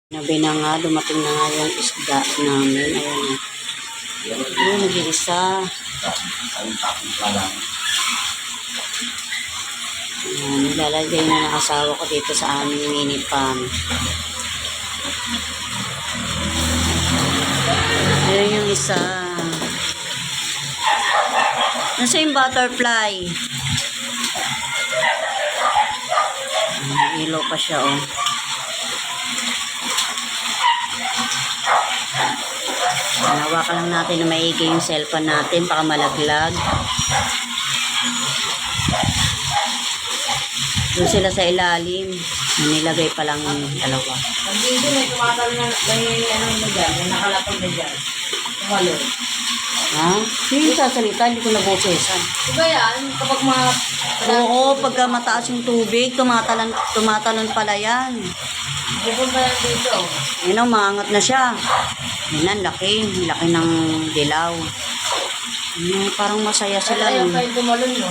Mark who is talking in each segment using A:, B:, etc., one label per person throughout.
A: Nabi na nga, dumating na nga yung isda namin. Ayan. Ayan, nag-iisa. Ayan, nilalagay na ng asawa ko dito sa aming mini pan. Ayan yung isa. Nasa yung butterfly? Ilaw pa siya, oh. Hawakan lang natin na maigi yung cellphone natin, baka malaglag. Doon sila sa ilalim. Nilagay pa lang yung dalawa.
B: Ang dito may tumatalo na, may ano na dyan, may nakalapag na dyan. Tumalon.
A: Ha? Hindi sasalita, hindi ko nabosesan.
B: Diba yan? Kapag mga...
A: Oo, pagka mataas yung tubig, tumatalon pala yan.
B: Pupunta yan dito.
A: Yun o, maangat na siya. Yan, laki ng dilaw. Parang masaya sila.
B: Ayaw kayo tumalon, no?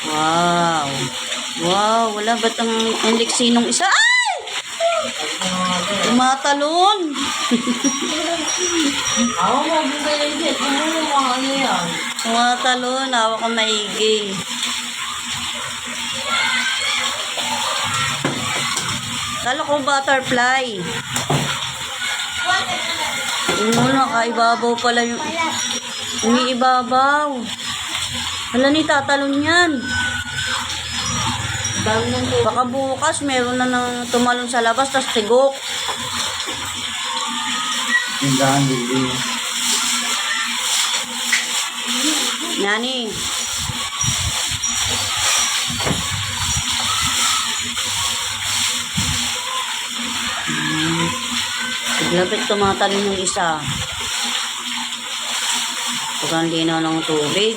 A: Wow. Wow, wala ba't ang leksinong isa? Ay! Tumatalon.
B: Ako mo, kayo dyan. Ano yung mga ano yan?
A: Tumatalon, hawak ang maigi. Kala ko butterfly. Nakaibabaw pala yung... Umiibabaw. Wala ni tatalon yan. Baka bukas meron na nang tumalon sa labas, tas tigok.
C: Tindahan din.
A: Nani. Labit tumatalon yung isa. Pagkaan linaw ng tubig.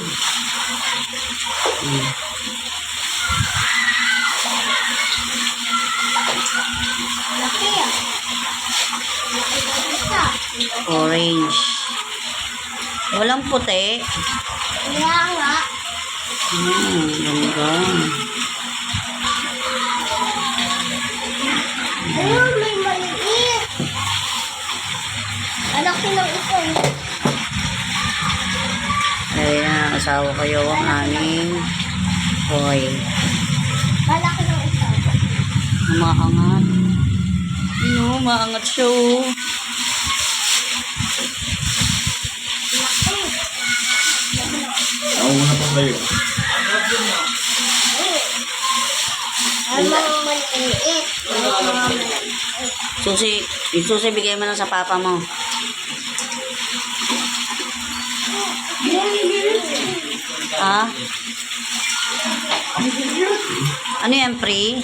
A: Orange. Walang puti.
D: Kaya nga.
A: Ganda.
D: Ayun, may maliit. Anak ko ng isa.
A: Ayan, asawa kayo ang aming boy.
D: Malaki ng isa.
A: Umaangat. Ano, umaangat siya, oh.
C: Ako muna pa kayo.
D: Ay, mga maliit.
A: Susi, yung susi bigay mo lang sa papa mo. Ha? Ano yan, pre?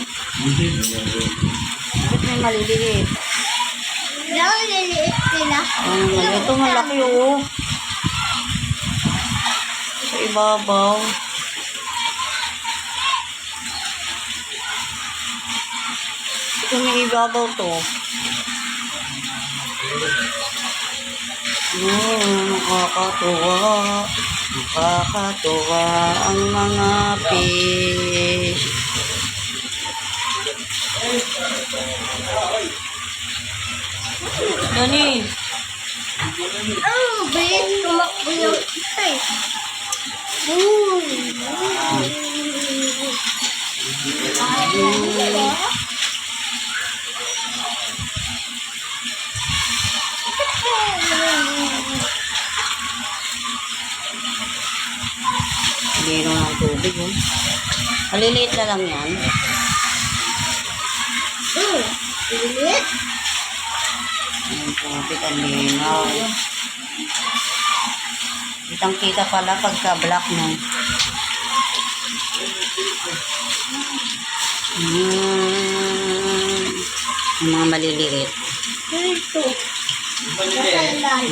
A: Bakit may maliliit?
D: Yung liliit sila.
A: Ito malaki, oh. Sa ibabaw. Ito may ibabaw to. Nakakatuwa. Nakakatuwa ang mga fish. Dani.
D: Ang bilis tumakbo yung isa eh.
A: Lino ng tubig, oh. Maliliit na lang yan.
D: Lilit.
A: Ang tubig, ang linaw. Kitang-kita pala pagka-black mo. Yung mga maliliit.
D: Dito. Matandaan.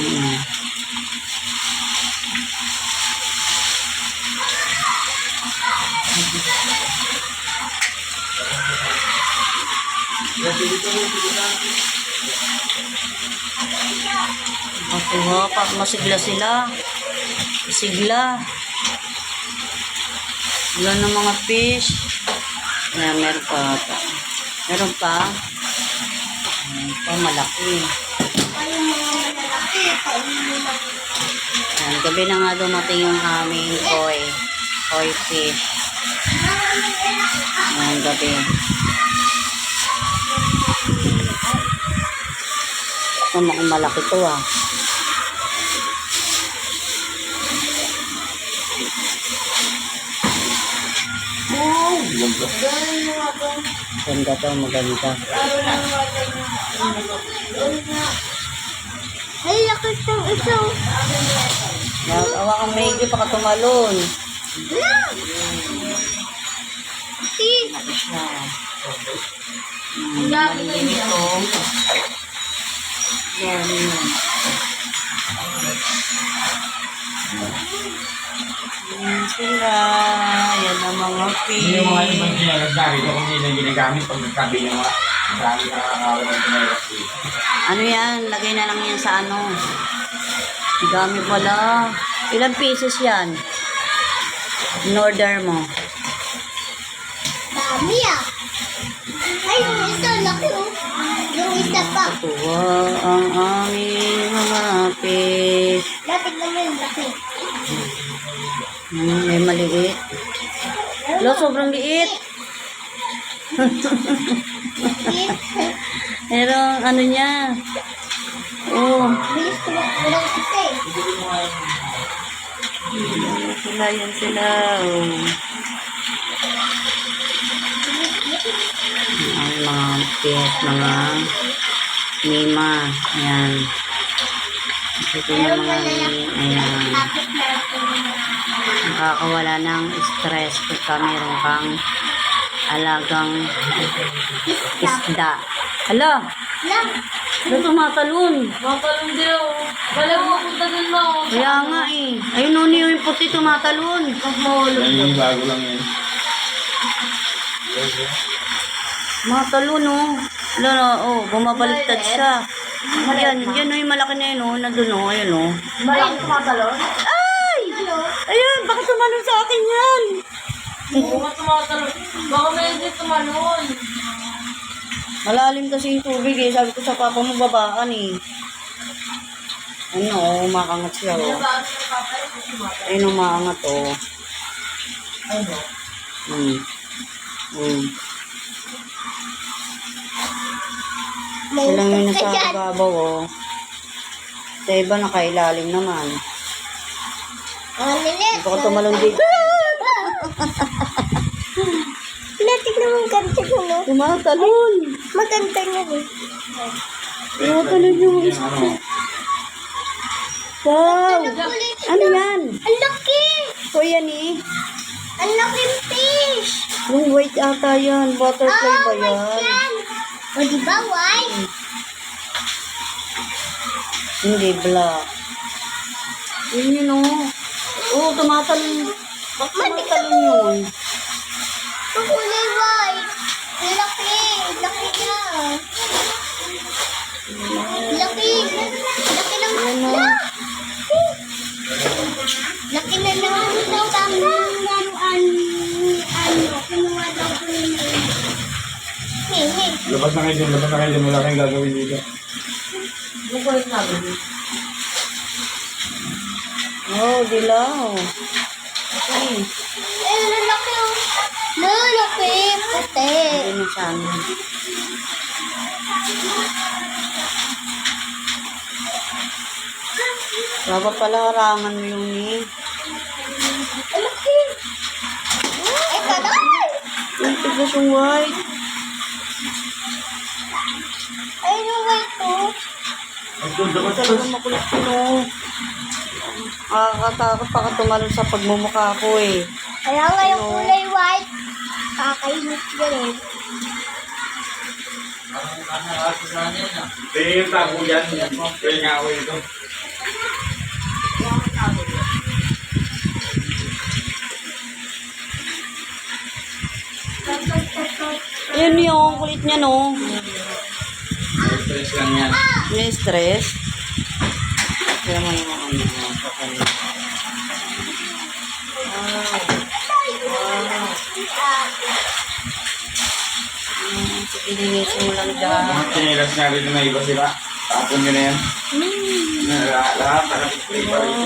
A: Matuwa pa, masigla sila. Sigla. Wala ng mga fish. Ayan, meron pa. Meron pa. Ito, malaki.
D: Ano mga lalaki? Kainin mo.
A: Ayan, gabi na nga dumating yung aming koi fish. Ayan, gabi. Ito, mukhang malaki to ah. Ganda to, maganda.
D: Ay, laki itong ito.
A: Awa kang maigi pa ka tumalon. Malaki siya. Maliliit to. Yan yun. Yan sila. Yan ang mga
C: Hindi yung mga ibang
A: fish.
C: ginagamit ko kung hindi na ginagamit pag nagkabi ng mga dami nakakawal ng tumayos.
A: Ano yan? Lagay na lang yan sa ano. Dami pala. Ilang pieces yan? In-order mo.
D: Dami ah. Ay, yung isa, laki oh. Yung isa pa.
A: Tuwa ang aming mga fish.
D: Lapit naman yung laki.
A: May maliit. Lo, sobrang liit. Pero ano niya? Oh,
D: Bilis ko lang isa eh.
A: yan sila. Oh. Ang mga fish, mga mima. Ayan. Ito na mga ayan.
D: Lapit na ito.
A: Nakakawala ng stress pagka meron kang alagang isda. Hala!
D: Lang.
A: Ito tumatalon.
B: Matalong din ako. Balag mo punta dun mo.
A: Kaya nga eh. Ayun o yung puti tumatalon.
C: Yan yung bago lang yan.
A: Matalon o. Hala, oh, bumabaliktad siya. Yan yung malaki na yun o. Nandun o, ayun o.
B: Malaki tumatalon?
A: Ay! Ayun, baka tumalon sa akin yan.
B: Oo nga tumatalon. Baka may hindi tumalon.
A: Malalim kasi yung tubig eh. Sabi ko sa papa mo babaan eh. Ano, umakangat siya oh.
B: Sabi ng papa, hindi tumatalon.
A: Ayun, umakangat oh.
B: Ano?
D: May
A: Ilang yun
D: isa
A: sa
D: dyan.
A: ibabaw oh. Sa iba nakailalim naman.
D: Ang lilit.
A: Hindi ko tumalon dito.
D: Latik naman ganda ko no.
A: Tumatalon.
D: Maganda nga eh.
A: Tumatalon yung
C: Yan,
A: isa.
C: ano,
A: Wow!
D: Kulit.
A: Ano yan?
D: Ang laki.
A: O yan eh.
D: Ang laking fish.
A: Yung white ata yan. Butterfly ba
D: Oh,
A: yan?
D: yan. O diba white?
A: Hindi, black. Yun yun oh. Oo, tumatalon. Bakit tumatalon yun?
D: Ang kulay white. Ang laki. Ang laki niya. Ang laki. Laki ng
A: Ano?
D: Laki na naman ito. Kinuha daw ko nila. Hey.
C: labas na kayo dun, labas na kayo dun. Wala kayong gagawin dito.
B: Bukulit na ba?
A: Oh, dilaw. Okay.
D: Eh, lalaki oh. Lalaki. Puti.
A: Hindi na sa amin. Dapat pala harangan mo yung ni.
D: Ang laki. Ay, kalay.
A: Yung tiglas yung white.
D: Ay, yung white oh.
A: Talagang makulit yun oh. Nakakatakot pa ka tumalon sa pagmumukha ko eh.
D: Kaya nga yung kulay white. Kakainis ka rin.
C: Tingin yung tabo yan. Kaya nga ako ito.
A: Yun yung kulit niya no.
C: Stress lang yan.
A: May stress. Kaya mo yung ano. Kakaliit. Wow. Wow. Ilinisin mo lang dyan.
C: Mga chinelas nga rin na iba sila. Tapon nyo na yan. Lahat, nakapit-play pa rin.